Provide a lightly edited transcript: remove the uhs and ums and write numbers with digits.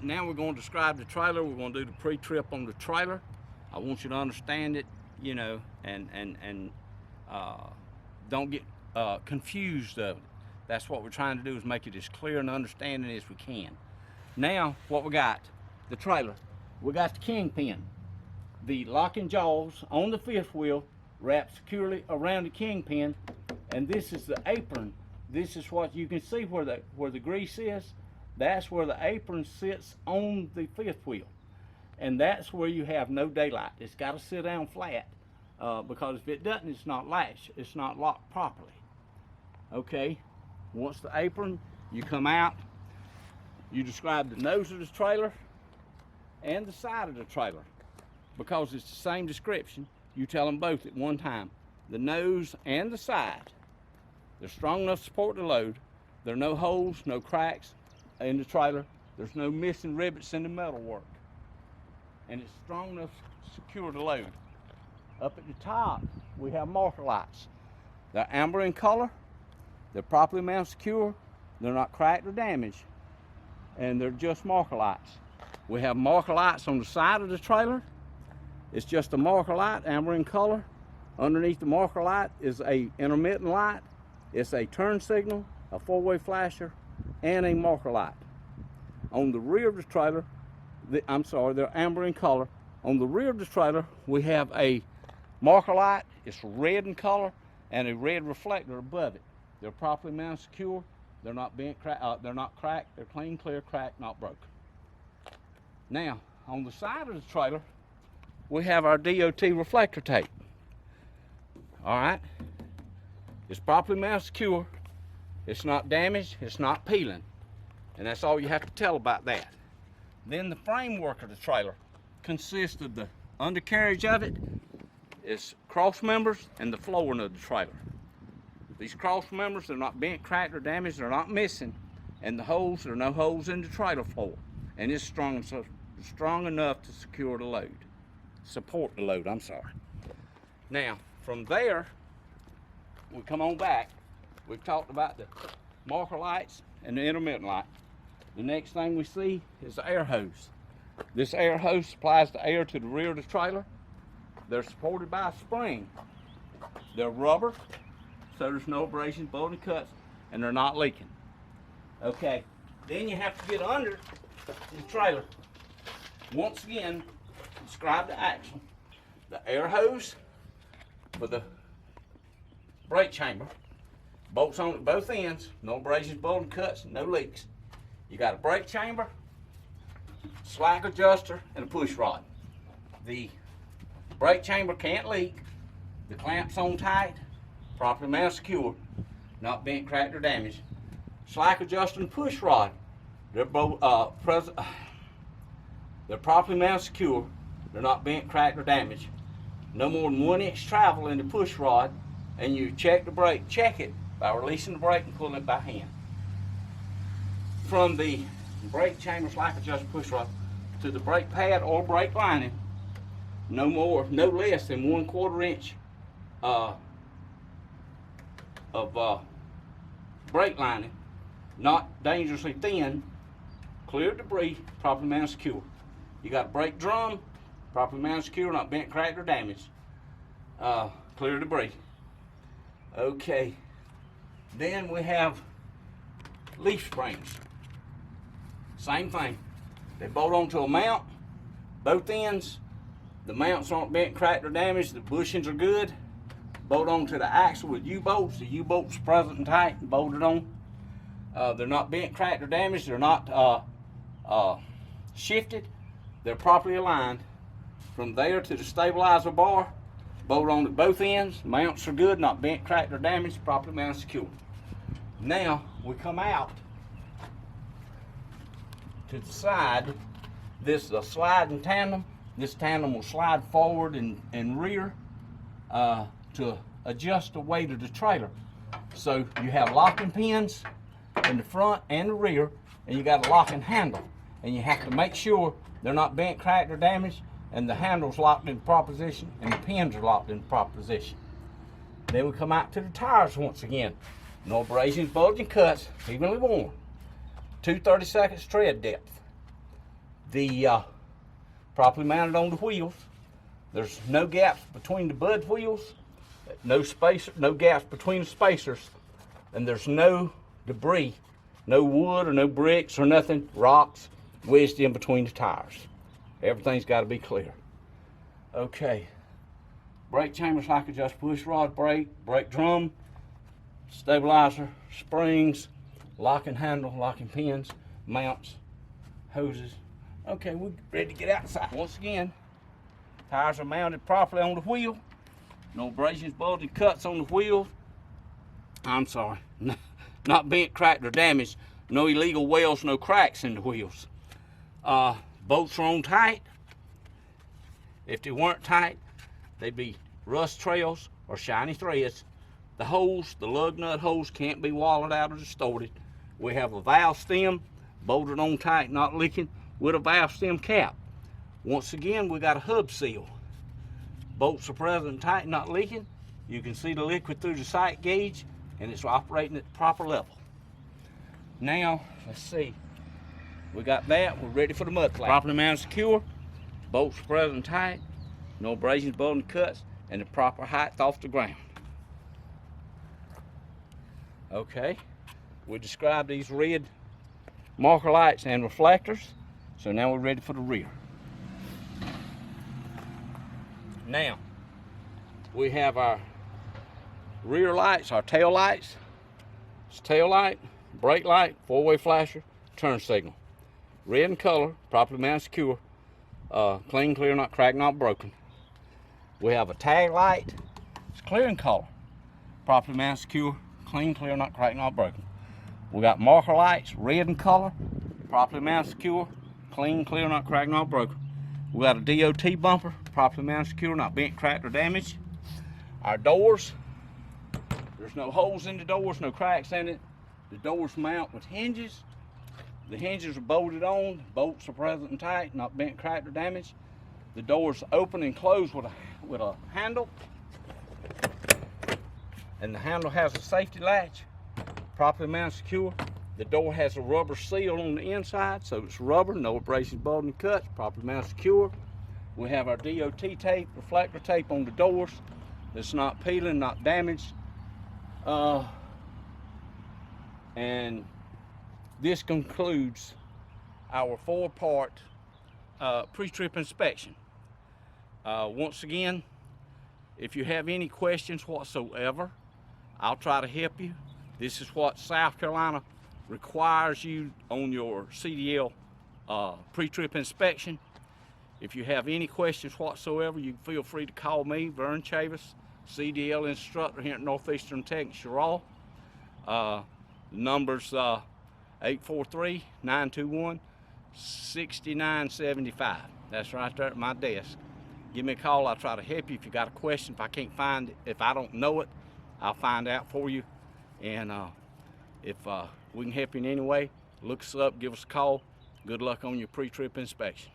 now we're going to describe the trailer. We're going to do the pre-trip on the trailer. I want you to understand it, you know, and don't get confused of it. That's what we're trying to do, is make it as clear and understanding as we can. Now, what we got, the trailer. We got the kingpin. The locking jaws on the fifth wheel wrapped securely around the kingpin, and this is the apron. This is what you can see where the grease is. That's where the apron sits on the fifth wheel, and that's where you have no daylight. It's got to sit down flat because if it doesn't, it's not latched. It's not locked properly. Okay. Once the apron, you come out. You describe the nose of the trailer and the side of the trailer, because it's the same description. You tell them both at one time. The nose and the side. They're strong enough to support the load. There are no holes, no cracks in the trailer. There's no missing rivets in the metal work. And it's strong enough to secure the load. Up at the top, we have marker lights. They're amber in color. They're properly mounted secure. They're not cracked or damaged. And they're just marker lights. We have marker lights on the side of the trailer. It's just a marker light, amber in color. Underneath the marker light is a intermittent light. It's a turn signal, a four-way flasher, and a marker light. On the rear of the trailer, they're amber in color. On the rear of the trailer, we have a marker light. It's red in color, and a red reflector above it. They're properly mounted secure. They're not bent, they're not cracked. They're clean, clear, cracked, not broken. Now, on the side of the trailer, we have our DOT reflector tape. All right? It's properly mounted secure. It's not damaged. It's not peeling. And that's all you have to tell about that. Then the framework of the trailer consists of the undercarriage of it, its cross members, and the flooring of the trailer. These cross members are not bent, cracked, or damaged. They're not missing. And the holes, there are no holes in the trailer floor. And it's strong enough to secure the load. Support the load, I'm sorry. Now, from there, we come on back. We've talked about the marker lights and the intermittent light. The next thing we see is the air hose. This air hose supplies the air to the rear of the trailer. They're supported by a spring. They're rubber, so there's no abrasions, bulging cuts, and they're not leaking. Okay, then you have to get under the trailer. Once again, describe the action. The air hose for the brake chamber, bolts on at both ends, no abrasions, bulging cuts, no leaks. You got a brake chamber, slack adjuster, and a push rod. The brake chamber can't leak. The clamp's on tight, properly mounted secure, not bent, cracked, or damaged. Slack adjuster and push rod, they're both they're properly mounted secure. They're not bent, cracked, or damaged. No more than 1 inch travel in the push rod, and you check the brake. Check it by releasing the brake and pulling it by hand. From the brake chamber, slack adjuster, push rod to the brake pad or brake lining, no less than 1/4 inch of brake lining, not dangerously thin, clear of debris, properly mounted secure. You got a brake drum, properly mounted secure, not bent, cracked, or damaged, clear of debris. Okay, then we have leaf springs. Same thing. They bolt onto a mount, both ends. The mounts aren't bent, cracked, or damaged. The bushings are good. Bolt onto the axle with U-bolts. The U-bolts present and tight and bolted on. They're not bent, cracked, or damaged. They're not shifted. They're properly aligned. From there to the stabilizer bar, bolt on at both ends. Mounts are good, not bent, cracked, or damaged. Properly mounted secure. Now we come out to the side. This is a sliding tandem. This tandem will slide forward and rear to adjust the weight of the trailer. So you have locking pins in the front and the rear, and you got a locking handle. And you have to make sure they're not bent, cracked, or damaged, and the handle's locked in proper position, and the pins are locked in proper position. Then we come out to the tires once again. No abrasions, bulging cuts, evenly worn. 2 32 tread depth. The properly mounted on the wheels. There's no gaps between the bud wheels, no gaps between the spacers, and there's no debris, no wood or no bricks or nothing, rocks wedged in between the tires. Everything's got to be clear. Okay. Brake chambers like adjust push rod, brake drum, stabilizer, springs, locking handle, locking pins, mounts, hoses. Okay, we're ready to get outside. Once again, tires are mounted properly on the wheel. No abrasions, bulging cuts on the wheel. I'm sorry, not bent, cracked, or damaged. No illegal welds, no cracks in the wheels. Bolts are on tight. If they weren't tight, they'd be rust trails or shiny threads. The holes, the lug nut holes, can't be walled out or distorted. We have a valve stem bolted on tight, not leaking, with a valve stem cap. Once again, we got a hub seal. Bolts are present, tight, not leaking. You can see the liquid through the sight gauge, and it's operating at the proper level. Now, let's see. We got that. We're ready for the mud flap. Properly mounted, secure. Bolts are present, tight. No abrasions, bulging cuts, and the proper height off the ground. Okay. We described these red marker lights and reflectors. So now we're ready for the rear. Now, we have our rear lights, our tail lights. It's tail light, brake light, four-way flasher, turn signal. Red in color, properly mounted, secure, clean, clear, not cracked, not broken. We have a tag light, it's clear in color, properly mounted, secure, clean, clear, not cracked, not broken. We got marker lights, red in color, properly mounted, secure, clean, clear, not cracked, not broken. We got a DOT bumper, properly mounted, secure, not bent, cracked, or damaged. Our doors, there's no holes in the doors, no cracks in it. The doors mount with hinges. The hinges are bolted on, bolts are present and tight, not bent, cracked, or damaged. The doors open and close with a handle. And the handle has a safety latch, properly mounted, secure. The door has a rubber seal on the inside, so it's rubber, no abrasions, bulging cuts, properly mounted, secure. We have our DOT tape, reflector tape on the doors. It's not peeling, not damaged. And this concludes our 4-part pre-trip inspection. Once again, if you have any questions whatsoever, I'll try to help you. This is what South Carolina requires you on your CDL pre-trip inspection. If you have any questions whatsoever, you feel free to call me, Vern Chavis, CDL instructor here at Northeastern Technical Colleges. The number's 843-921-6975. That's right there at my desk. Give me a call. I'll try to help you. If you got a question, if I can't find it, if I don't know it, I'll find out for you. And if we can help you in any way, look us up, give us a call. Good luck on your pre-trip inspection.